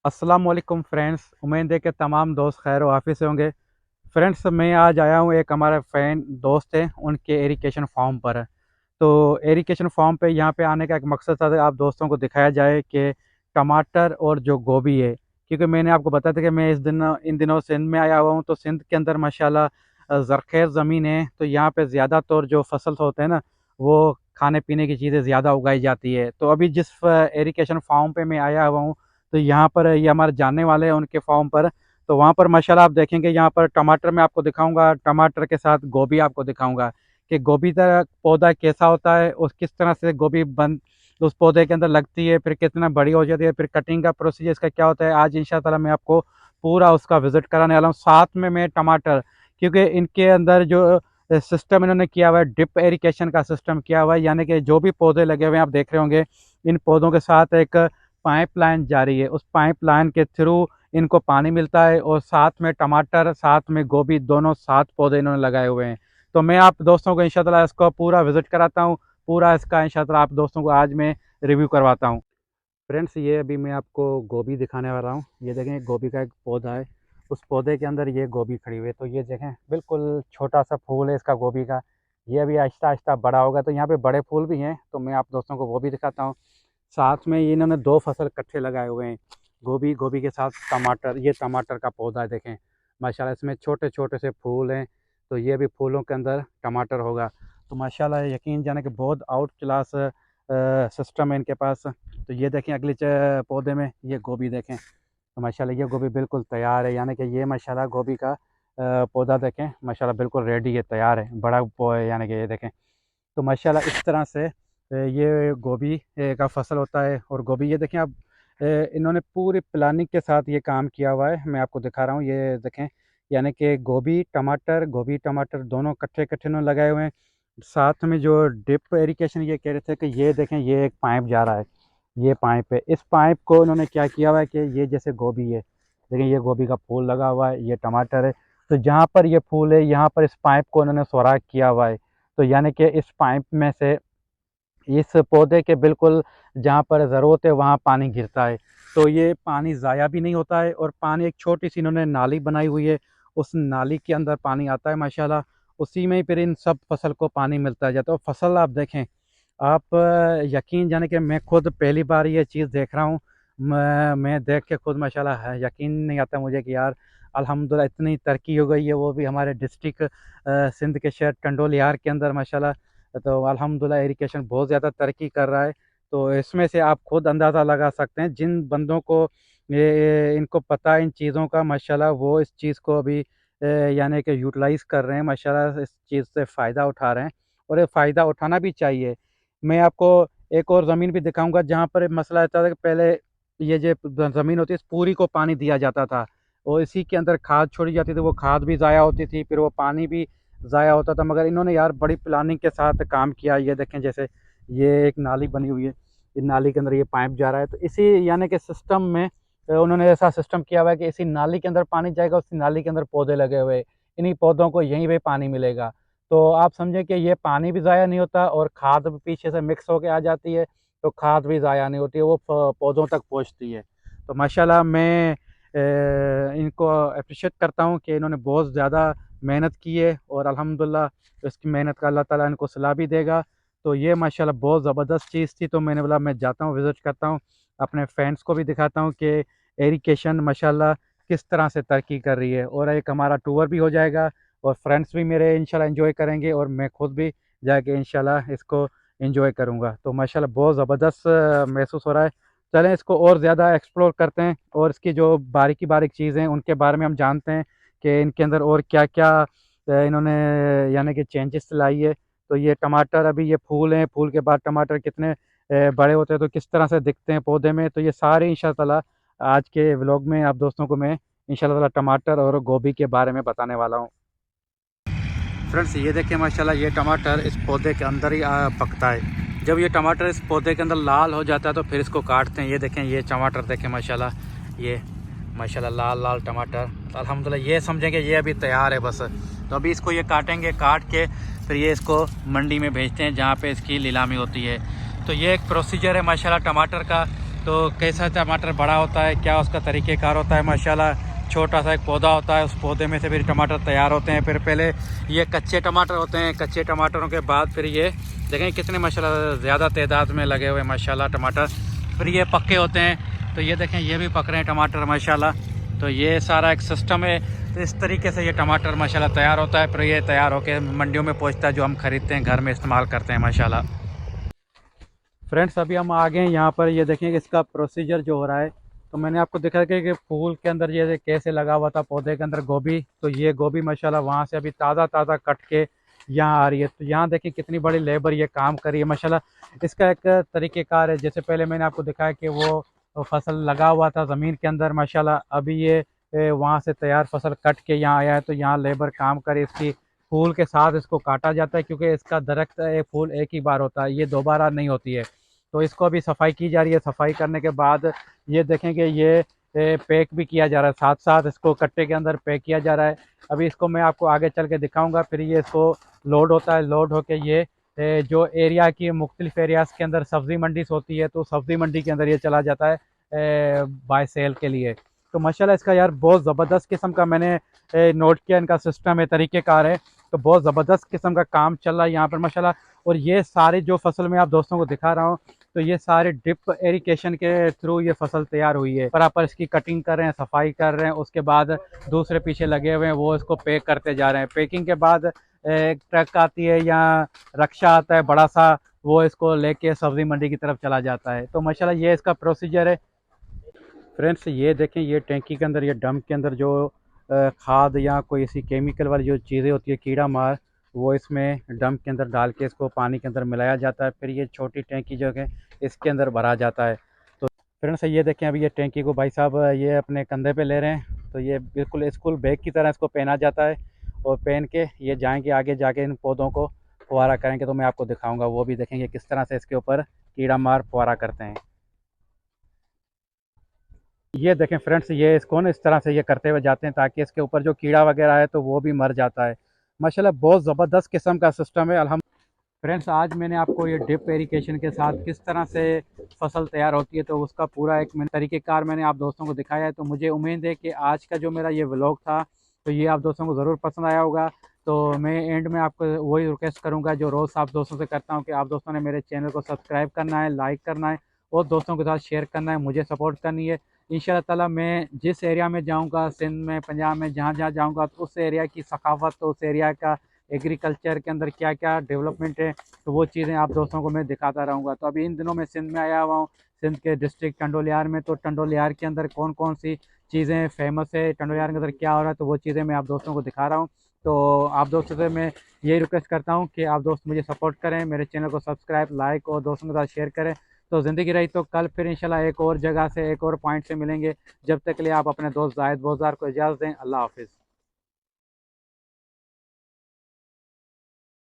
अस्सलाम वालेकुम फ्रेंड्स। उम्मीद है कि तमाम दोस्त खैर वाफिस से होंगे। फ्रेंड्स, मैं आज आया हूँ, एक हमारा फ्रेंड दोस्त है उनके एरिकेशन फार्म पर। तो एरिकेशन फार्म पे यहाँ पे आने का एक मकसद था कि आप दोस्तों को दिखाया जाए कि टमाटर और जो गोभी है, क्योंकि मैंने आपको बताया था कि मैं इन दिनों सिंध में आया हुआ हूँ। तो सिंध के अंदर माशाल्लाह ज़रख़ेज़ ज़मीन है, तो यहाँ पे ज़्यादातर जो फसल होते हैं ना, वो खाने पीने की चीज़ें ज़्यादा उगाई जाती है। तो अभी जिस एरिकेशन फार्म पे मैं आया हुआ हूँ, तो यहाँ पर ये हमारे जानने वाले हैं उनके फार्म पर। तो वहाँ पर माशाल्लाह आप देखेंगे, यहाँ पर टमाटर मैं आपको दिखाऊंगा, टमाटर के साथ गोभी आपको दिखाऊंगा कि गोभी का पौधा कैसा होता है, उस किस तरह से गोभी बन उस पौधे के अंदर लगती है, फिर कितना बड़ी हो जाती है, फिर कटिंग का प्रोसीजर इसका क्या होता है। आज इंशाल्लाह मैं आपको पूरा उसका विजिट कराने वाला हूँ, साथ में मैं टमाटर, क्योंकि इनके अंदर जो सिस्टम इन्होंने किया हुआ है, ड्रिप एरिकेशन का सिस्टम किया हुआ है, यानी कि जो भी पौधे लगे हुए हैं आप देख रहे होंगे, इन पौधों के साथ एक पाइपलाइन जारी है। उस पाइपलाइन के थ्रू इनको पानी मिलता है, और साथ में टमाटर, साथ में गोभी, दोनों साथ पौधे इन्होंने लगाए हुए हैं। तो मैं आप दोस्तों को इंशाल्लाह इसको पूरा विजिट कराता हूँ, पूरा इसका इंशाल्लाह आप दोस्तों को आज मैं रिव्यू करवाता हूँ। फ्रेंड्स, ये अभी मैं आपको गोभी दिखाने वाला हूँ। ये देखें, गोभी का एक पौधा है, उस पौधे के अंदर ये गोभी खड़ी हुई है। तो ये देखें, बिल्कुल छोटा सा फूल है इसका गोभी का। ये अभी आहिस्ता आहिस्ता बड़ा होगा। तो यहाँ पे बड़े फूल भी हैं, तो मैं आप दोस्तों को वो भी दिखाता हूँ। साथ में ये इन्होंने दो फसल इकट्ठे लगाए हुए हैं, गोभी गोभी के साथ टमाटर। ये टमाटर का पौधा है, देखें माशाल्लाह, इसमें छोटे छोटे से फूल हैं। तो ये भी फूलों के अंदर टमाटर होगा। तो माशाल्लाह यकीन जाने कि बहुत आउट क्लास सिस्टम है इनके पास। तो ये देखें, अगले पौधे में ये गोभी देखें। तो माशाल्लाह ये गोभी बिल्कुल तैयार है, यानी कि ये माशाल्लाह गोभी का पौधा देखें, माशाल्लाह बिल्कुल रेडी है, तैयार है, बड़ा है, यानी कि ये देखें। तो माशाल्लाह इस तरह से ये गोभी का फसल होता है। और गोभी ये देखें आप, इन्होंने पूरी प्लानिंग के साथ ये काम किया हुआ है। मैं आपको दिखा रहा हूँ, ये देखें, यानी कि गोभी टमाटर दोनों इकट्ठे इकट्ठे इन्होंने लगाए हुए हैं। साथ में जो ड्रिप इरिगेशन ये कह रहे थे कि ये देखें, ये एक पाइप जा रहा है, ये पाइप है। इस पाइप को इन्होंने क्या किया हुआ है कि ये जैसे गोभी है, देखिए ये गोभी का फूल लगा हुआ है, ये टमाटर है। तो जहाँ पर ये फूल है, यहाँ पर इस पाइप को उन्होंने सुराख किया हुआ है। तो यानी कि इस पाइप में से इस पौधे के बिल्कुल जहाँ पर ज़रूरत है वहाँ पानी गिरता है। तो ये पानी ज़ाया भी नहीं होता है, और पानी एक छोटी सी इन्होंने नाली बनाई हुई है, उस नाली के अंदर पानी आता है माशाल्लाह। उसी में ही फिर इन सब फसल को पानी मिलता जाता है। और फसल आप देखें, आप यकीन जाने कि मैं खुद पहली बार ये चीज़ देख रहा हूँ। मैं देख के खुद माशाल्लाह है, यकीन नहीं आता मुझे कि यार अल्हम्दुलिल्लाह इतनी तरक्की हो गई है, वो भी हमारे डिस्ट्रिक्ट सिंध के शहर टंडोलियार के अंदर माशाल्लाह। तो अल्हम्दुलिल्लाह एजुकेशन बहुत ज़्यादा तरक्की कर रहा है। तो इसमें से आप खुद अंदाज़ा लगा सकते हैं, जिन बंदों को ये इनको पता है इन चीज़ों का, माशाल्लाह वो इस चीज़ को अभी यानी कि यूटिलाइज़ कर रहे हैं, माशाल्लाह इस चीज़ से फ़ायदा उठा रहे हैं, और ये फ़ायदा उठाना भी चाहिए। मैं आपको एक और ज़मीन भी दिखाऊँगा जहाँ पर मसला रहता था कि पहले ये जो ज़मीन होती है, इस पूरी को पानी दिया जाता था, और इसी के अंदर खाद छोड़ी जाती थी, वो खाद भी ज़ाया होती थी, फिर वो पानी भी ज़ाया होता था। मगर इन्होंने यार बड़ी प्लानिंग के साथ काम किया। ये देखें, जैसे ये एक नाली बनी हुई है, इस नाली के अंदर ये पाइप जा रहा है। तो इसी यानी कि सिस्टम में उन्होंने ऐसा सिस्टम किया हुआ है कि इसी नाली के अंदर पानी जाएगा, उसी नाली के अंदर पौधे लगे हुए हैं, इन्हीं पौधों को यहीं पे पानी मिलेगा। तो आप समझें कि ये पानी भी ज़ाया नहीं होता, और खाद भी पीछे से मिक्स होके आ जाती है, तो खाद भी ज़ाया नहीं होती है, वो पौधों तक पहुँचती है। तो माशाल्लाह मैं इनको अप्रिशिएट करता हूँ कि इन्होंने बहुत ज़्यादा मेहनत की है, और अल्हम्दुलिल्लाह इसकी मेहनत का अल्लाह ताला इनको सलाह भी देगा। तो ये माशाल्लाह बहुत ज़बरदस्त चीज़ थी। तो मैंने बोला मैं जाता हूँ, विज़िट करता हूँ, अपने फ्रेंड्स को भी दिखाता हूँ कि एरिकेशन माशाल्लाह किस तरह से तरक्की कर रही है। और एक हमारा टूर भी हो जाएगा, और फ्रेंड्स भी मेरे इंशाल्लाह एंजॉय करेंगे, और मैं खुद भी जाके इंशाल्लाह इसको एंजॉय करूँगा। तो माशाल्लाह बहुत ज़बरदस्त महसूस हो रहा है। चलें इसको और ज़्यादा एक्सप्लोर करते हैं, और इसकी जो बारीकी बारीक चीज़ें हैं उनके बारे में हम जानते हैं कि इनके अंदर और क्या क्या इन्होंने यानी कि चेंजेस लाई है। तो ये टमाटर, अभी ये फूल हैं, फूल के बाद टमाटर कितने बड़े होते हैं, तो किस तरह से दिखते हैं पौधे में, तो ये सारे इंशाल्लाह आज के व्लॉग में आप दोस्तों को मैं इंशाल्लाह टमाटर और गोभी के बारे में बताने वाला हूँ। फ्रेंड्स, ये देखिए माशाल्लाह, ये टमाटर इस पौधे के अंदर ही पकता है। जब ये टमाटर इस पौधे के अंदर लाल हो जाता है तो फिर इसको काटते हैं। ये देखें, ये टमाटर देखें माशाल्लाह, ये माशाल्लाह लाल लाल टमाटर। तो अल्हम्दुलिल्लाह ये समझें कि ये अभी तैयार है बस। तो अभी इसको ये काटेंगे, काट के फिर ये इसको मंडी में भेजते हैं जहाँ पे इसकी नीलामी होती है। तो ये एक प्रोसीजर है माशाल्लाह टमाटर का। तो कैसा टमाटर बड़ा होता है, क्या उसका तरीक़ेकार होता है। माशाल्लाह छोटा सा एक पौधा होता है, उस पौधे में से फिर टमाटर तैयार होते हैं। फिर पहले ये कच्चे टमाटर होते हैं, कच्चे टमाटरों के बाद फिर ये देखें कितने माशाल्लाह ज़्यादा तादाद में लगे हुए माशाल्लाह टमाटर। फिर ये पक्के होते हैं, तो ये देखें ये भी पक रहे हैं टमाटर माशाल्लाह। तो ये सारा एक सिस्टम है। तो इस तरीके से ये टमाटर माशाल्लाह तैयार होता है। फिर ये तैयार होकर मंडियों में पहुँचता है, जो हम ख़रीदते हैं, घर में इस्तेमाल करते हैं माशाल्लाह। फ्रेंड्स अभी हम आ गए हैं यहाँ पर। ये देखें कि इसका प्रोसीजर जो हो रहा है, तो मैंने आपको दिखा कि फूल के अंदर ये कैसे लगा हुआ था पौधे के अंदर गोभी, तो ये गोभी माशाल्लाह वहाँ से अभी ताज़ा ताज़ा कट के यहाँ आ रही है। तो यहाँ देखें कितनी बड़ी लेबर ये काम कर रही है माशाल्लाह। इसका एक तरीक़ेकार है, जैसे पहले मैंने आपको दिखाया कि वो फसल लगा हुआ था ज़मीन के अंदर माशाल्लाह, अभी ये वहाँ से तैयार फसल कट के यहाँ आया है। तो यहाँ लेबर काम करे, इसकी फूल के साथ इसको काटा जाता है, क्योंकि इसका दरख्त फूल एक ही बार होता है, ये दोबारा नहीं होती है। तो इसको अभी सफाई की जा रही है। सफाई करने के बाद ये देखें कि ये पैक भी किया जा रहा है, साथ साथ इसको कट्टे के अंदर पैक किया जा रहा है। अभी इसको मैं आपको आगे चल के दिखाऊंगा। फिर ये इसको लोड होता है, लोड होके ये जो एरिया की मुख्तलिफ एरियाज़ के अंदर सब्ज़ी मंडी होती है, तो सब्ज़ी मंडी के अंदर ये चला जाता है बाय सेल के लिए। तो माशाल्लाह इसका यार बहुत ज़बरदस्त किस्म का मैंने नोट किया, इनका सिस्टम है, तरीक़ेकार है। तो बहुत ज़बरदस्त किस्म का काम चल रहा है यहाँ पर माशाल्लाह। और ये सारी जो फसल मैं आप दोस्तों को दिखा रहा हूँ, तो ये सारे ड्रिप इरिगेशन के थ्रू ये फसल तैयार हुई है। बराबर इसकी कटिंग कर रहे हैं, सफाई कर रहे हैं, उसके बाद दूसरे पीछे लगे हुए हैं, वो इसको पैक करते जा रहे हैं। पैकिंग के बाद एक ट्रक आती है या रक्षा आता है बड़ा सा, वो इसको लेके सब्ज़ी मंडी की तरफ चला जाता है। तो माशाल्लाह ये इसका प्रोसीजर है। फ्रेंड्स ये देखें, ये टैंकी के अंदर, ये डंप के अंदर जो खाद या कोई ऐसी केमिकल वाली जो चीज़ें होती है, कीड़ा मार, वो इसमें डंप के अंदर डाल के इसको पानी के अंदर मिलाया जाता है। फिर ये छोटी टैंकी जो है इसके अंदर भरा जाता है। तो फ्रेंड्स ये देखें, अभी ये टैंकी को भाई साहब ये अपने कंधे पे ले रहे हैं। तो ये बिल्कुल स्कूल बैग की तरह इसको पहना जाता है, और पहन के ये जाएंगे आगे जाके इन पौधों को फुहारा करेंगे। तो मैं आपको दिखाऊँगा, वो भी देखेंगे किस तरह से इसके ऊपर कीड़ा मार फुहारा करते हैं। ये देखें फ्रेंड्स, ये इसको ना इस तरह से ये करते हुए जाते हैं, ताकि इसके ऊपर जो कीड़ा वगैरह है तो वो भी मर जाता है। माशाल्लाह बहुत ज़बरदस्त किस्म का सिस्टम है अल्हम्दुलिल्लाह। फ्रेंड्स आज मैंने आपको ये ड्रिप इरिगेशन के साथ किस तरह से फसल तैयार होती है, तो उसका पूरा एक तरीक़ेकार मैंने आप दोस्तों को दिखाया है। तो मुझे उम्मीद है कि आज का जो मेरा ये व्लॉग था, तो ये आप दोस्तों को ज़रूर पसंद आया होगा। तो मैं एंड में आपको वही रिक्वेस्ट करूँगा जो रोज़ आप दोस्तों से करता हूँ, कि आप दोस्तों ने मेरे चैनल को सब्सक्राइब करना है, लाइक करना है, और दोस्तों के साथ शेयर करना है, मुझे सपोर्ट करनी है। इंशाअल्लाह ताला मैं जिस एरिया में जाऊँगा, सिंध में, पंजाब में, जहाँ जहाँ जाऊँगा, तो उस एरिया की सकाफ़त, तो उस एरिया का एग्रीकल्चर के अंदर क्या क्या डेवलपमेंट है, तो वो चीज़ें आप दोस्तों को मैं दिखाता रहूँगा। तो अभी इन दिनों मैं सिंध में आया हुआ हूँ, सिंध के डिस्ट्रिक्ट टंडोलियार में। तो टंडोलियार के अंदर कौन कौन सी चीज़ें फेमस है, टंडोलियार के अंदर क्या हो रहा है, तो वो चीज़ें मैं आप दोस्तों को दिखा रहा हूँ। तो आप दोस्तों से मैं यही रिक्वेस्ट करता हूँ कि आप दोस्त मुझे सपोर्ट करें, मेरे चैनल को सब्सक्राइब, लाइक और दोस्तों के साथ शेयर करें। तो ज़िंदगी रही तो कल फिर इंशाल्लाह एक और जगह से, एक और पॉइंट से मिलेंगे। जब तक के लिए आप अपने दोस्त जाहिद बोज़ार को इजाज़त दें। अल्लाह हाफ़िज़।